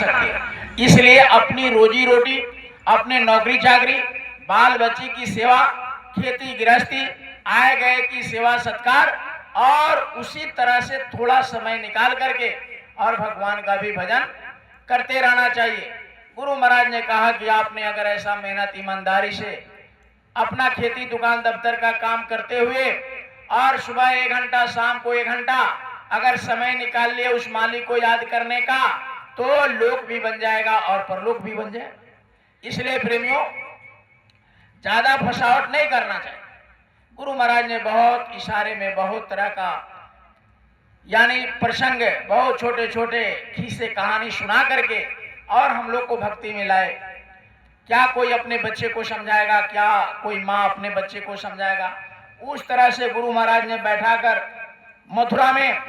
सकते। इसलिए अपनी रोजी रोटी, अपने नौकरी चाकरी, बाल बच्चे की सेवा, खेती गृहस्थी, आए गए की सेवा सत्कार और उसी तरह से थोड़ा समय निकाल करके और भगवान का भी भजन करते रहना चाहिए। गुरु महाराज ने कहा कि आपने अगर ऐसा मेहनत ईमानदारी से अपना खेती दुकान दफ्तर का काम करते हुए और सुबह 1 घंटा शाम को 1 घंटा अगर समय निकाल लिए उस मालिक को याद करने का, तो लोक भी बन जाएगा और परलोक भी बन जाएगा। इसलिए प्रेमियों, ज्यादा फसावट नहीं करना चाहिए। गुरु महाराज ने बहुत इशारे में बहुत तरह का यानी प्रसंग, बहुत छोटे छोटे खीसे कहानी सुना करके और हम लोग को भक्ति में लाए। क्या कोई अपने बच्चे को समझाएगा, क्या कोई माँ अपने बच्चे को समझाएगा। उस तरह से गुरु महाराज ने बैठाकर मथुरा में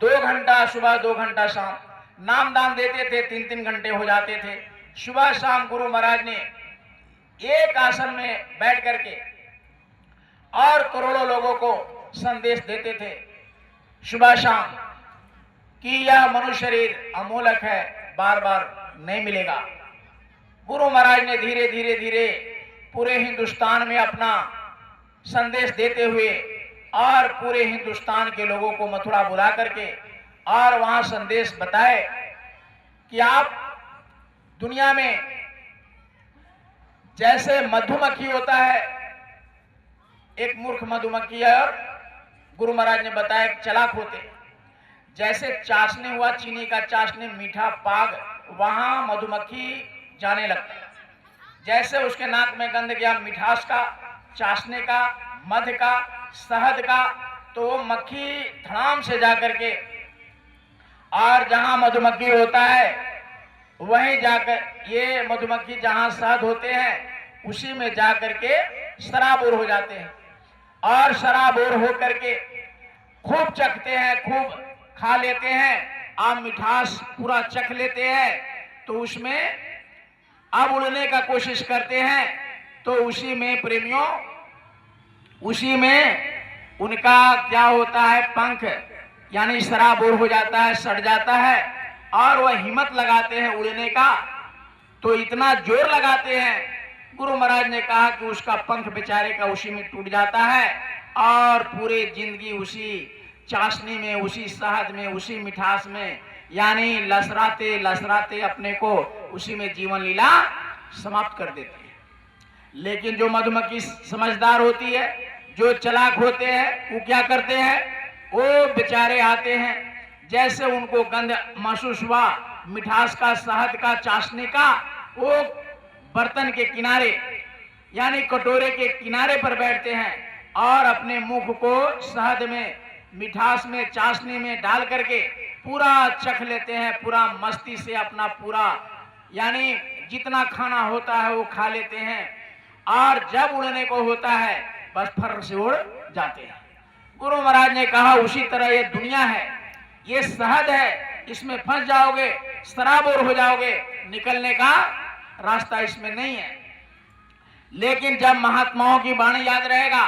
2 घंटा सुबह 2 घंटा शाम नाम दान देते थे। 3-3 घंटे हो जाते थे। सुबह शाम गुरु महाराज ने एक आसन में बैठ करके और करोड़ों लोगों को संदेश देते थे सुबह शाम कि यह मनुष्य शरीर अमूलक है, बार बार नहीं मिलेगा। गुरु महाराज ने धीरे धीरे धीरे पूरे हिंदुस्तान में अपना संदेश देते हुए और पूरे हिंदुस्तान के लोगों को मथुरा बुला करके और वहां संदेश बताए कि आप दुनिया में जैसे मधुमक्खी होता है, एक मूर्ख मधुमक्खी है और गुरु महाराज ने बताया एक चालाक होते। जैसे चाशनी हुआ, चीनी का चाशनी, मीठा पाग, वहां मधुमक्खी जाने लगता है। जैसे उसके नाक में गंध गया मिठास का, चाशनी का, मध का, शहद का, तो वो मक्खी धड़ाम से जाकर के और जहां मधुमक्खी होता है वहीं जाकर ये मधुमक्खी जहां शहद होते हैं उसी में जाकर के शराबोर हो जाते हैं और शराबोर होकर के खूब चखते हैं, खूब खा लेते हैं, आप मिठास पूरा चख लेते हैं, तो उसमें अब उड़ने का कोशिश करते हैं। तो उसी में प्रेमियों, उसी में उनका क्या होता है, पंख यानी शराबोर हो जाता है, सड़ जाता है और वह हिम्मत लगाते हैं उड़ने का। तो इतना जोर लगाते हैं, गुरु महाराज ने कहा कि उसका पंख बेचारे का उसी में टूट जाता है और पूरे जिंदगी उसी चाशनी में, उसी शहद में, उसी मिठास में यानी लसराते लसराते अपने को उसी में जीवन लीला समाप्त कर देते हैं। लेकिन जो मधुमक्खी समझदार होती है, जो चालाक होते हैं, वो क्या करते हैं, वो बेचारे आते हैं, जैसे उनको गंध महसूस हुआ मिठास का, शहद का, चाशनी का, वो बर्तन के किनारे यानी कटोरे के किनारे पर बैठते हैं और अपने मुख को शहद में, मिठास में, चाशनी में डाल करके पूरा चख लेते हैं, पूरा मस्ती से अपना पूरा यानी जितना खाना होता है वो खा लेते हैं और जब उड़ने को होता है बस फर से उड़ जाते हैं। गुरु महाराज ने कहा उसी तरह ये दुनिया है, ये शहद है, इसमें फंस जाओगे, शराबोर हो जाओगे, निकलने का रास्ता इसमें नहीं है। लेकिन जब महात्माओं की वाणी याद रहेगा,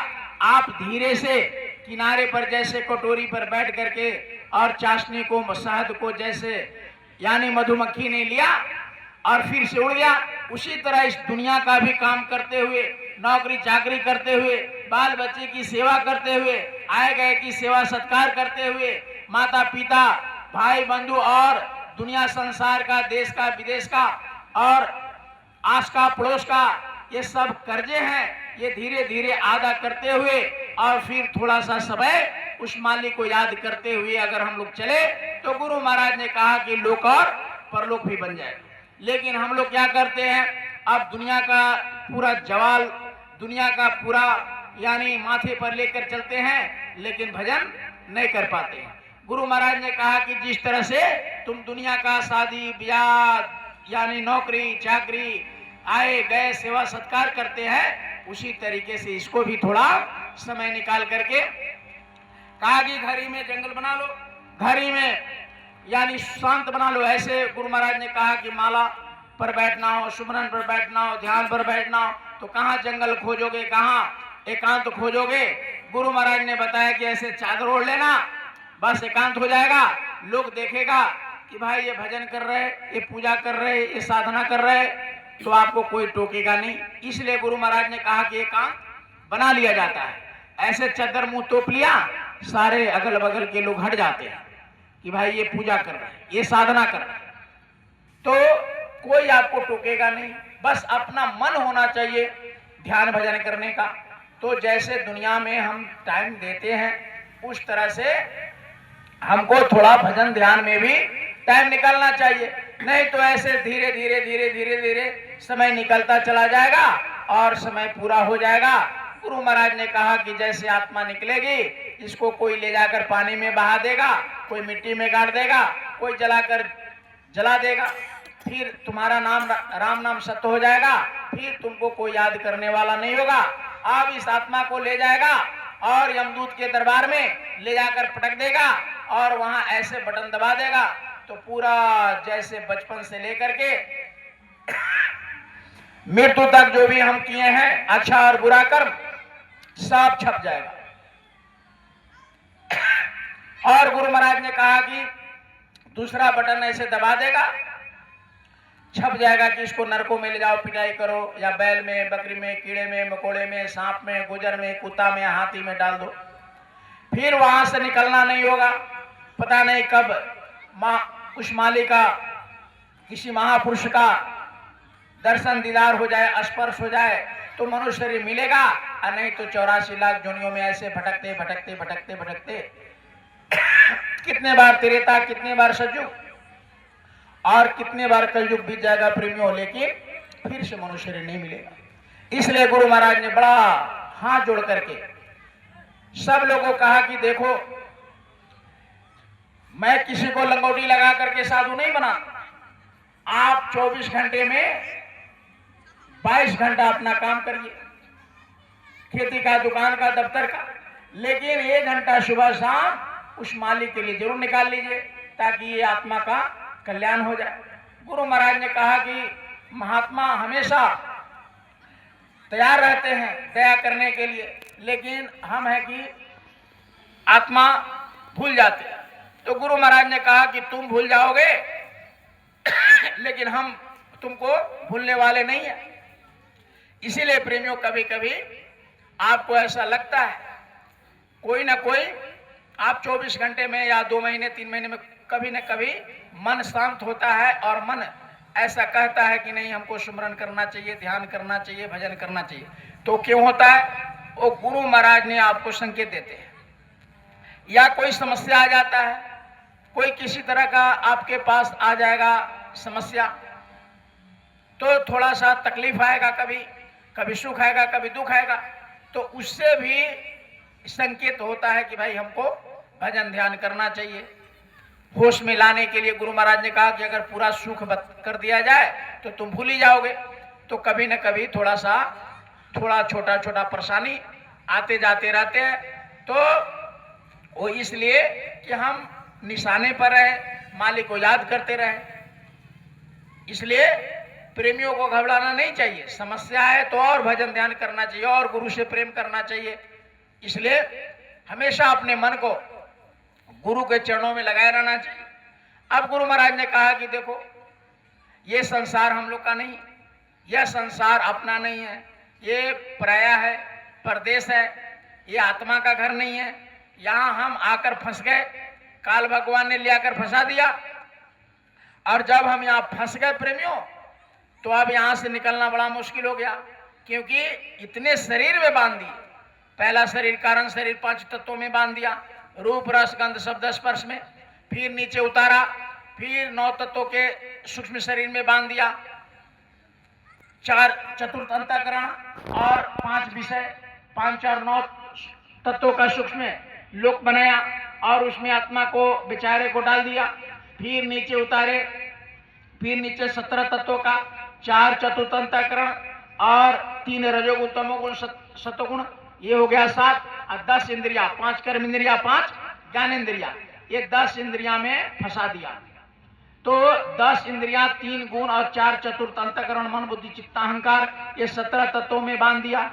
आप धीरे से किनारे पर जैसे कटोरी पर बैठ करके और चाशनी को, शहद को जैसे यानी मधुमक्खी ने लिया और फिर से उड़ गया, उसी तरह इस दुनिया का भी काम करते हुए, नौकरी चाकरी करते हुए, बाल बच्चे की सेवा करते हुए, आए गए की सेवा सत्कार करते हुए, माता पिता, भाई बंधु और दुनिया संसार का, देश का, विदेश का और आस का, पड़ोस का, ये सब कर्जे हैं, ये धीरे धीरे अदा करते हुए और फिर थोड़ा सा समय उस मालिक को याद करते हुए अगर हम लोग चले तो गुरु महाराज ने कहा कि लोक और परलोक भी बन जाएगा। लेकिन हम लोग क्या करते हैं, अब दुनिया का पूरा जवाल, दुनिया का पूरा यानी माथे पर लेकर चलते हैं, लेकिन भजन नहीं कर पाते हैं। गुरु महाराज ने कहा कि जिस तरह से तुम दुनिया का शादी ब्याह यानी नौकरी चाकरी, आए गए सेवा सत्कार करते हैं, उसी तरीके से इसको भी थोड़ा समय निकाल करके कहा कि घरी में जंगल बना लो, घरी में यानी शांत बना लो। ऐसे गुरु महाराज ने कहा कि माला पर बैठना हो, सुमरन पर बैठना हो, ध्यान पर बैठना हो, तो कहाँ जंगल खोजोगे, कहाँ एकांत खोजोगे। गुरु महाराज ने बताया कि ऐसे चादर ओढ़ लेना, बस एकांत हो जाएगा। लोग देखेगा कि भाई ये भजन कर रहे, ये पूजा कर रहे, ये साधना कर रहे, तो आपको कोई टोकेगा नहीं। इसलिए गुरु महाराज ने कहा कि ये काम बना लिया जाता है। ऐसे चद्दर मुंह तोप लिया, सारे अगल बगल के लोग हट जाते हैं कि भाई ये पूजा कर रहे हैं, ये साधना कर रहे हैं, तो कोई आपको टोकेगा नहीं। बस अपना मन होना चाहिए ध्यान भजन करने का। तो जैसे दुनिया में हम टाइम देते हैं, उस तरह से हमको थोड़ा भजन ध्यान में भी टाइम निकालना चाहिए। नहीं तो ऐसे धीरे धीरे धीरे धीरे धीरे समय निकलता चला जाएगा और समय पूरा हो जाएगा। गुरु महाराज ने कहा कि जैसे आत्मा निकलेगी, इसको कोई ले जाकर पानी में बहा देगा, कोई मिट्टी में गाड़ देगा, कोई जलाकर जला देगा, फिर तुम्हारा नाम राम नाम सत्य हो जाएगा, फिर तुमको कोई याद करने वाला नहीं होगा। अब इस आत्मा को ले जाएगा और यमदूत के दरबार में ले जाकर पटक देगा और वहां ऐसे बटन दबा देगा, तो पूरा जैसे बचपन से लेकर के मृत्यु तक जो भी हम किए हैं अच्छा और बुरा कर्म सब छप जाएगा। और गुरु महाराज ने कहा कि दूसरा बटन ऐसे दबा देगा, छप जाएगा कि इसको नरकों में ले जाओ, पिटाई करो, या बैल में, बकरी में, कीड़े में, मकोड़े में, सांप में, गुजर में, कुत्ता में, हाथी में डाल दो। फिर वहां से निकलना नहीं होगा। पता नहीं कब उस माली का, किसी महापुरुष का दर्शन दीदार हो जाए, स्पर्श हो जाए तो मनुष्य शरीर मिलेगा, और नहीं तो 84 लाख जोनियों में ऐसे भटकते भटकते भटकते भटकते कितने बार त्रेता, कितने बार सतयुग और कितने बार कलयुग बीत जाएगा प्रेमियों, लेकिन फिर से मनुष्य शरीर नहीं मिलेगा। इसलिए गुरु महाराज ने बड़ा हाथ जोड़ करके सब लोगों को कहा कि देखो, मैं किसी को लंगोटी लगा करके साधु नहीं बना। आप 24 घंटे में 22 घंटा अपना काम करिए, खेती का, दुकान का, दफ्तर का, लेकिन 1 घंटा सुबह शाम उस मालिक के लिए जरूर निकाल लीजिए, ताकि ये आत्मा का कल्याण हो जाए। गुरु महाराज ने कहा कि महात्मा हमेशा तैयार रहते हैं दया करने के लिए, लेकिन हम है कि आत्मा भूल जाते हैं। तो गुरु महाराज ने कहा कि तुम भूल जाओगे, लेकिन हम तुमको भूलने वाले नहीं हैं। इसीलिए प्रेमियों, कभी कभी आपको ऐसा लगता है कोई ना कोई, आप 24 घंटे में या 2 महीने 3 महीने में कभी न कभी मन शांत होता है और मन ऐसा कहता है कि नहीं, हमको सुमरन करना चाहिए, ध्यान करना चाहिए, भजन करना चाहिए। तो क्यों होता है? वो गुरु महाराज ने आपको संकेत देते हैं। या कोई समस्या आ जाता है, कोई किसी तरह का आपके पास आ जाएगा समस्या, तो थोड़ा सा तकलीफ आएगा, कभी सुख आएगा, कभी दुख आएगा, तो उससे भी संकेत होता है कि भाई हमको भजन ध्यान करना चाहिए। होश में लाने के लिए गुरु महाराज ने कहा कि अगर पूरा सुख कर दिया जाए तो तुम भूल ही जाओगे। तो कभी न कभी थोड़ा छोटा छोटा परेशानी आते जाते रहते हैं, तो वो इसलिए कि हम निशाने पर रहे, मालिक को याद करते रहे। इसलिए प्रेमियों को घबराना नहीं चाहिए, समस्या है तो और भजन ध्यान करना चाहिए और गुरु से प्रेम करना चाहिए। इसलिए हमेशा अपने मन को गुरु के चरणों में लगाए रहना चाहिए। अब गुरु महाराज ने कहा कि देखो, ये संसार हम लोग का नहीं, यह संसार अपना नहीं है, ये पराया है, परदेश है, ये आत्मा का घर नहीं है। यहाँ हम आकर फंस गए, काल भगवान ने ले आकर फंसा दिया, और जब हम यहाँ फंस गए प्रेमियों, तो अब यहाँ से निकलना बड़ा मुश्किल हो गया, क्योंकि इतने शरीर में बांध दिए। पहला शरीर कारण शरीर 5 तत्वों में बांध दिया, रूप रस गंध शब्द स्पर्श में, फिर नीचे उतारा, फिर 9 तत्वों के सूक्ष्म शरीर में बांध दिया, 4 चतुर्थ अंतःकरण और 5 विषय, 5 और 9 तत्वों का सूक्ष्म लोक बनाया, और उसमें आत्मा को बेचारे को डाल दिया। फिर नीचे उतारे, फिर नीचे 17 तत्वों का 4 चतुर्थ अंतःकरण और 3 रजोगुण तमोगुण सतोगुण, ये हो गया 7, और 10 इंद्रिया, 5 कर्म इंद्रिया, 5 ज्ञान इंद्रिया, ये 10 इंद्रिया में फंसा दिया। तो 10 इंद्रिया, 3 गुण और 4 चतुर्थ अंतःकरण मन बुद्धि चित्त अहंकार, ये 17 तत्वों में बांध दिया।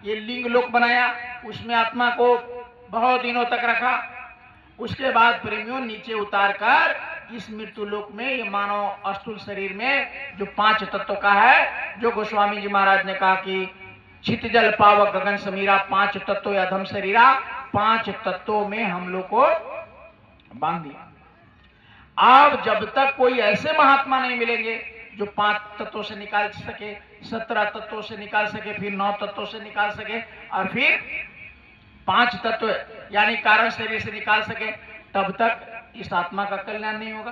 ये लिंग लोक बनाया, उसमें आत्मा को बहुत दिनों तक रखा। उसके बाद प्रेमियों नीचे उतार कर इस मृत्यु लोक में, ये मानव स्थूल शरीर में जो 5 तत्व का है, जो गोस्वामी जी महाराज ने कहा कि छित जल पावक गगन समीरा, 5 तत्व या धम शरीरा, 5 तत्वों में हम लोग को बांध दिया। अब जब तक कोई ऐसे महात्मा नहीं मिलेंगे जो 5 तत्वों से निकाल सके, 17 तत्वों से निकाल सके, फिर 9 तत्वों से निकाल सके, और फिर 5 तत्व यानी कारण शरीर से निकाल सके, तब तक इस आत्मा का कल्याण नहीं होगा।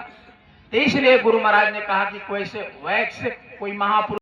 तो इसलिए गुरु महाराज ने कहा कि कोई से वैश्य कोई महापुरुष